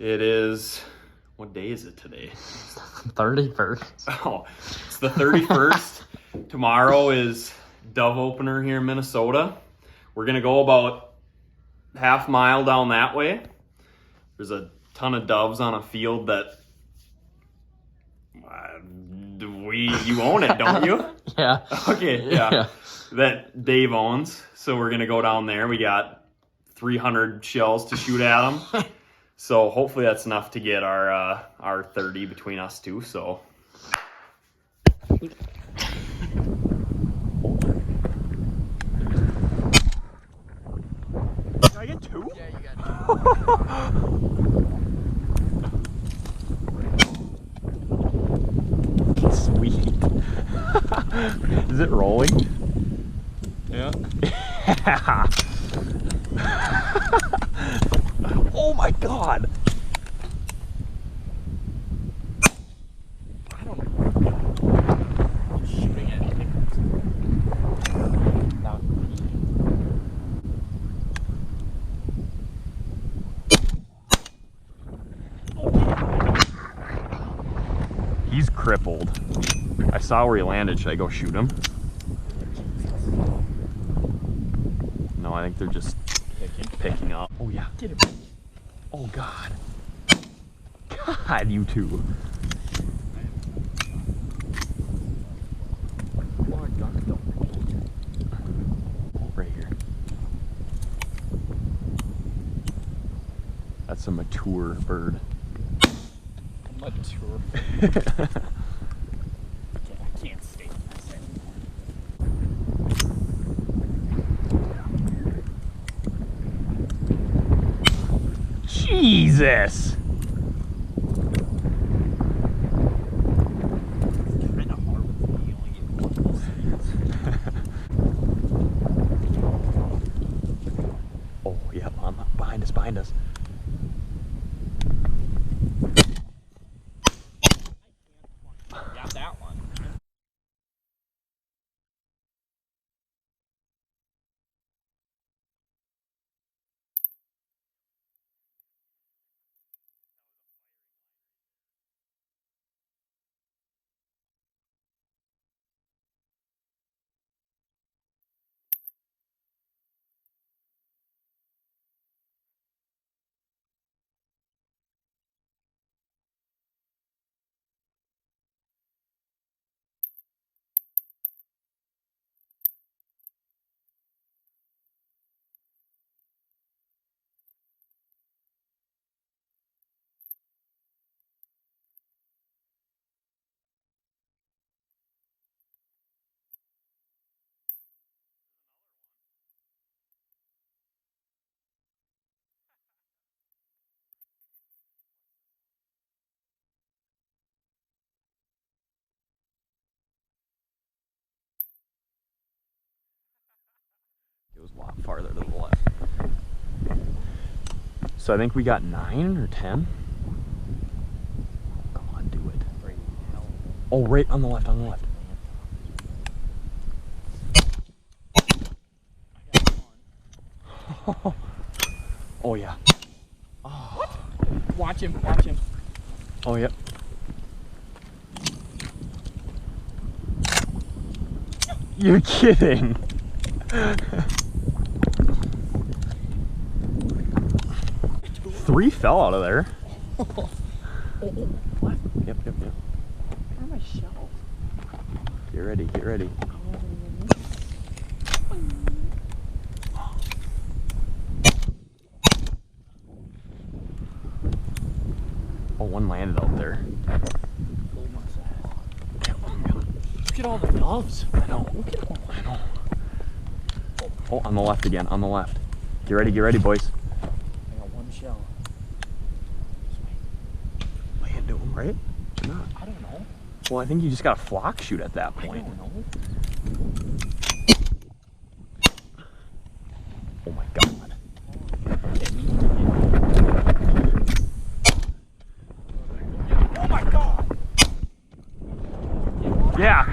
It is, what day is it today? 31st. Oh, it's the 31st. Tomorrow is dove opener here in Minnesota. We're going to go about half mile down that way. There's a ton of doves on a field that you own it, don't you? Yeah. Okay, yeah. That Dave owns. So we're going to go down there. We got 300 shells to shoot at them. So hopefully that's enough to get our 30 between us two. So Did I get two? Yeah, you got two. Sweet. Is it rolling? Yeah. Yeah. Oh my god. I don't know. I'm shooting at anything. Not He's crippled. I saw where he landed. Should I go shoot him? No, I think they're just picking up. Oh yeah. Get him. Oh god. God, you two. Right here. That's a mature bird. Mature. I can't stay in this anymore. Jesus! Kind of hard when you only get one of those things. Oh, yeah, behind us, behind us. Got that one. It was a lot farther to the left. So I think we got 9 or 10. Come on, do it. Right now. Oh, right on the left, on the left. I got one. Oh, yeah. What? Watch him, watch him. Oh, yeah. You're kidding. Three fell out of there. What? Yep. Where are my shells? Get ready, get ready. Oh, one landed out there. Look at all the doves. I know. Look at all. I know. Oh, on the left again, on the left. Get ready, boys. I got one shell. Land to him, right? Or not? I don't know. Well, I think you just got a flock shoot at that I point. don't know. Oh my god. Oh my god! Yeah.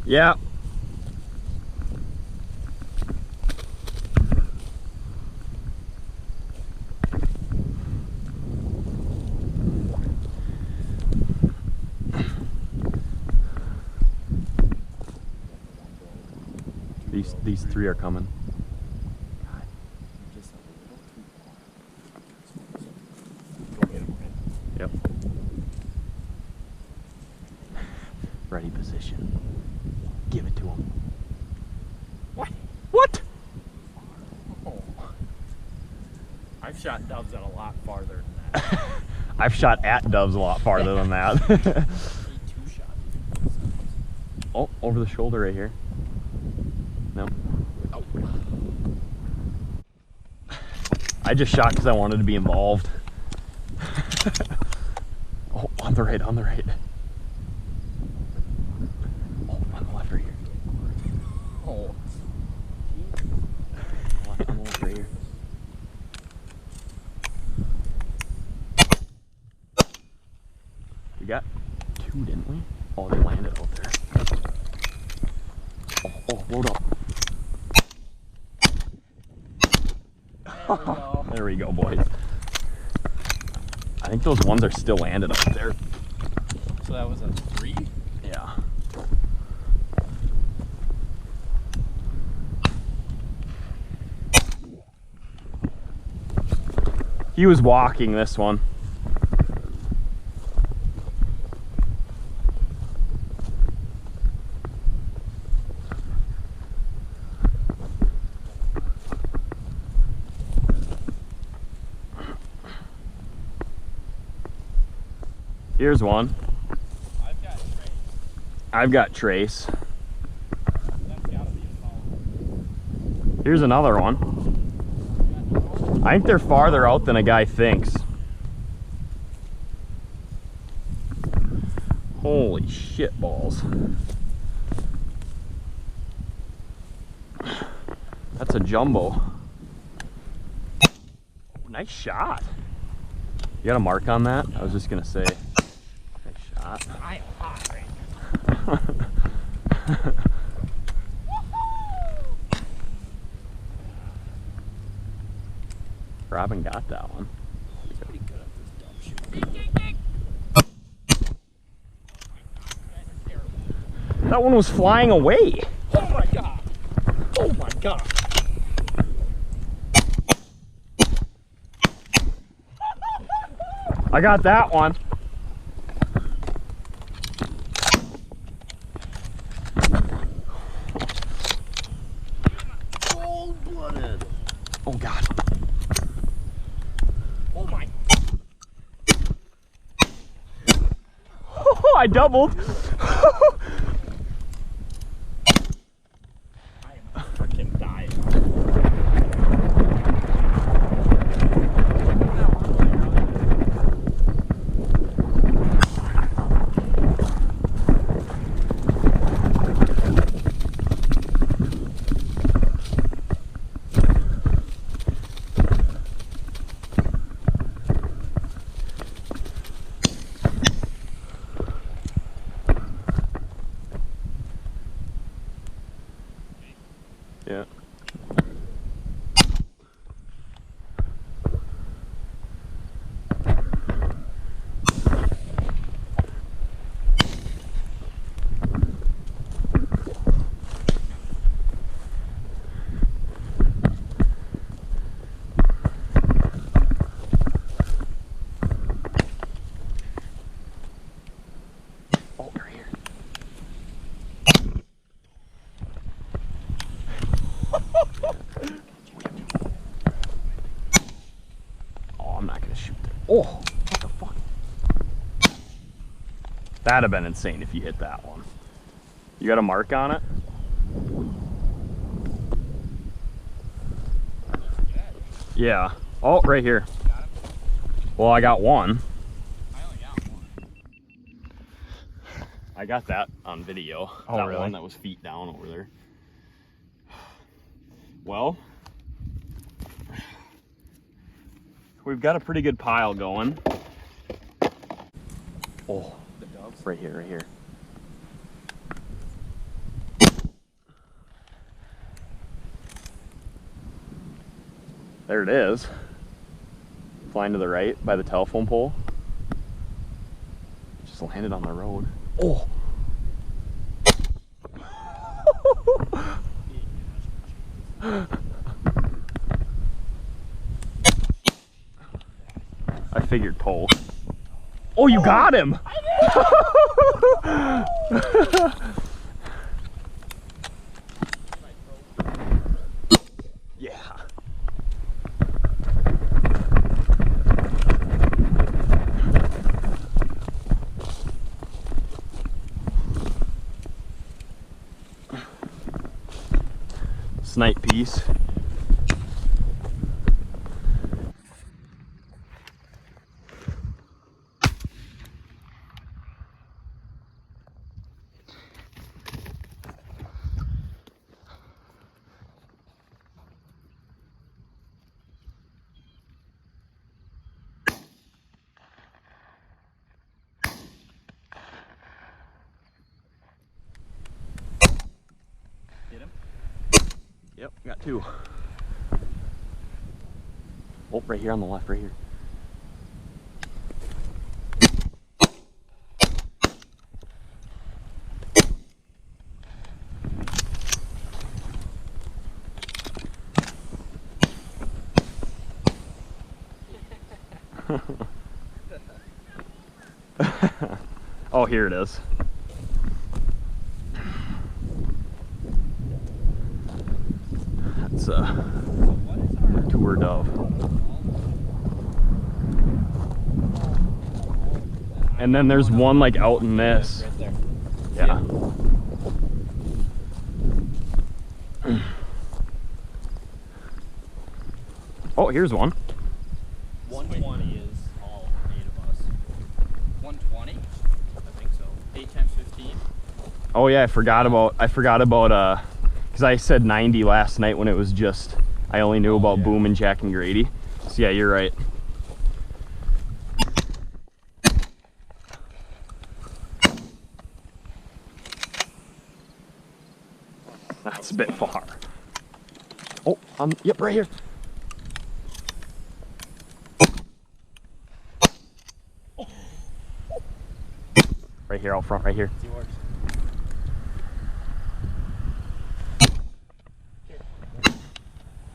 Yeah. These three are coming. Just a little too far. Go get him, right? Yep. Ready position. Give it to him. What? What? Oh. I've shot doves at a lot farther than that. I've shot at doves a lot farther than that. Two shots. Oh, over the shoulder right here. No. Oh. I just shot because I wanted to be involved. Oh, on the right, on the right. Oh, on the left right here. Oh. On the left right here. We got two, didn't we? Oh, they landed out there. Oh, load up. There we go, boys. I think those ones are still landed up there. So that was a 3? Yeah. He was walking this one. Here's one. I've got Trace. I've got Trace. That's gotta be a solid. Here's another one. I think they're farther out than a guy thinks. Holy shit balls. That's a jumbo. Nice shot. You got a mark on that? I was just gonna say. Nice shot. I am hot right now. Robin got that one. He's pretty good at this dumb shooting. That one was flying away. Oh my god! Oh my god! I got that one. Cold-blooded! Oh god. Oh my... Oh, I doubled. I am freaking dying. Yeah. Oh, right here. Oh, I'm not gonna shoot there. Oh, what the fuck? That'd have been insane if you hit that one. You got a mark on it? Yeah. Oh, right here. Well, I got one. I only got one. I got that on video. Oh, that really? one that was feet down over there. Well, we've got a pretty good pile going. Oh, The doves? right here, right here. There it is. Flying to the right by the telephone pole. Just landed on the road. Oh! I figured pole. Oh, you got him! Yeah. Snipe piece. Hit him? Yep, got two. Oh, right here on the left, right here. Oh, here it is. That's a tour dove. And then there's one like out in this. Right there. Yeah. Oh, here's one. 120 is all 8 of us. 120? I think so. 8 times 15. Oh yeah, I forgot about because I said 90 last night when it was just I only knew about yeah. Boom and Jack and Grady. So yeah, you're right. That's a bit far. Oh, yep, right here. Right here, out front, right here. It's yours.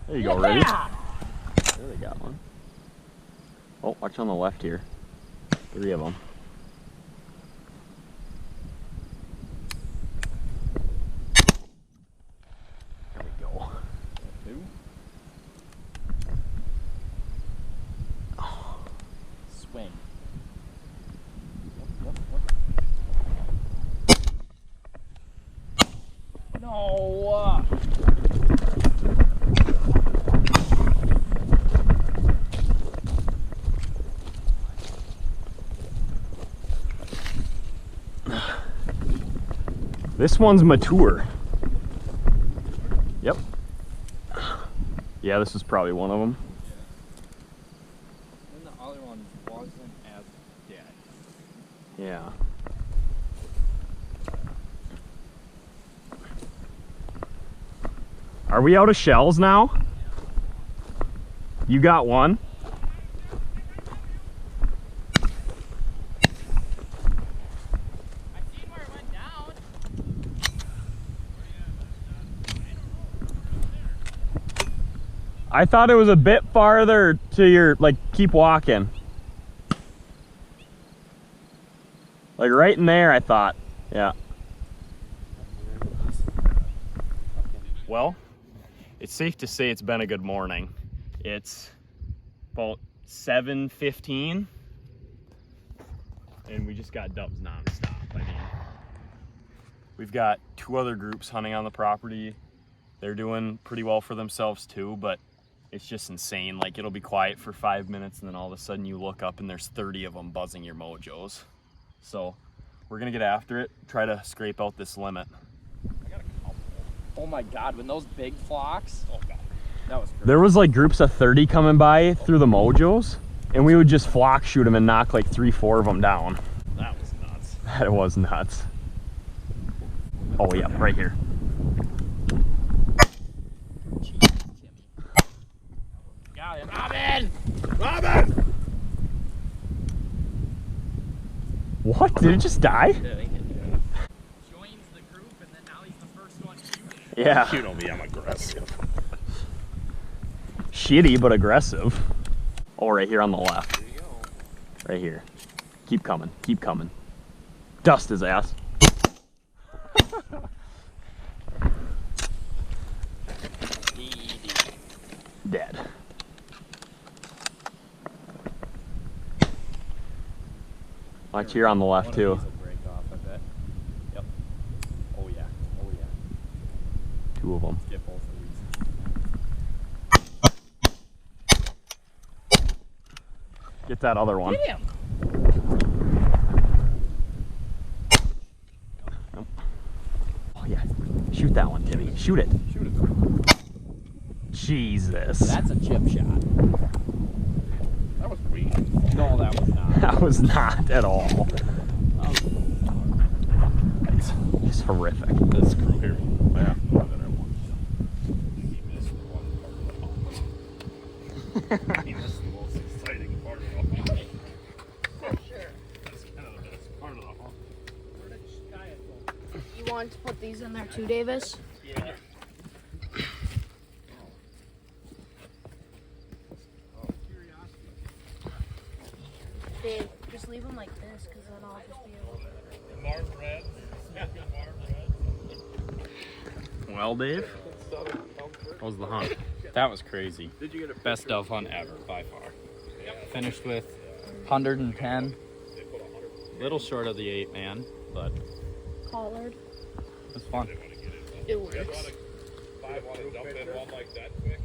There you go, ready? There they got one. Oh, watch on the left here. 3 of them. There we go. 2. Oh. Swing. No! This one's mature. Yep. Yeah, this is probably one of them. And the other one wasn't as dead. Yeah. Are we out of shells now? You got one? I seen where it went down. I thought it was a bit farther to your, like, keep walking. Like right in there, I thought. Yeah. Well, it's safe to say it's been a good morning. It's about 7:15 and we just got dubs nonstop. I mean, we've got 2 other groups hunting on the property. They're doing pretty well for themselves too, but it's just insane. Like, it'll be quiet for 5 minutes and then all of a sudden you look up and there's 30 of them buzzing your mojos. So we're gonna get after it, try to scrape out this limit. I got a couple. Oh my god, when those big flocks. Oh god. That was crazy. There was like groups of 30 coming by through the mojos, and we would just flock shoot them and knock like 3-4 of them down. That was nuts. That was nuts. Oh yeah, right here. Jeez, Timmy. Got What? Did it just die? Joins the group and then now he's the first one shooting. Yeah. You know me, I'm aggressive. Shitty, but aggressive. Oh, right here on the left. There you go. Right here. Keep coming. Keep coming. Dust his ass. Dead. Watch here on the left too. These will break off, I bet. Yep. Oh yeah. Oh yeah. 2 of them. Get both of these. Get that other one. Get him. Nope. Oh yeah. Shoot that one, Timmy. Shoot it. Shoot it. Jesus. That's a chip shot. That was weak. No, that was not. That was not at all. That was It's horrific. Let's screw here. Yeah. He missed the most exciting part of the hunt. For sure. That's kind of the best part of the hunt. You want to put these in there too, Davis? Yeah. Dave, just leave them like this, because then I'll just be able to... Marv red. Well, Dave, how was the hunt? That was crazy. Best dove hunt ever, by far. Finished with 110. Little short of the 8-man, but Collared. it was fun. It works. I want to jump in one like that quick.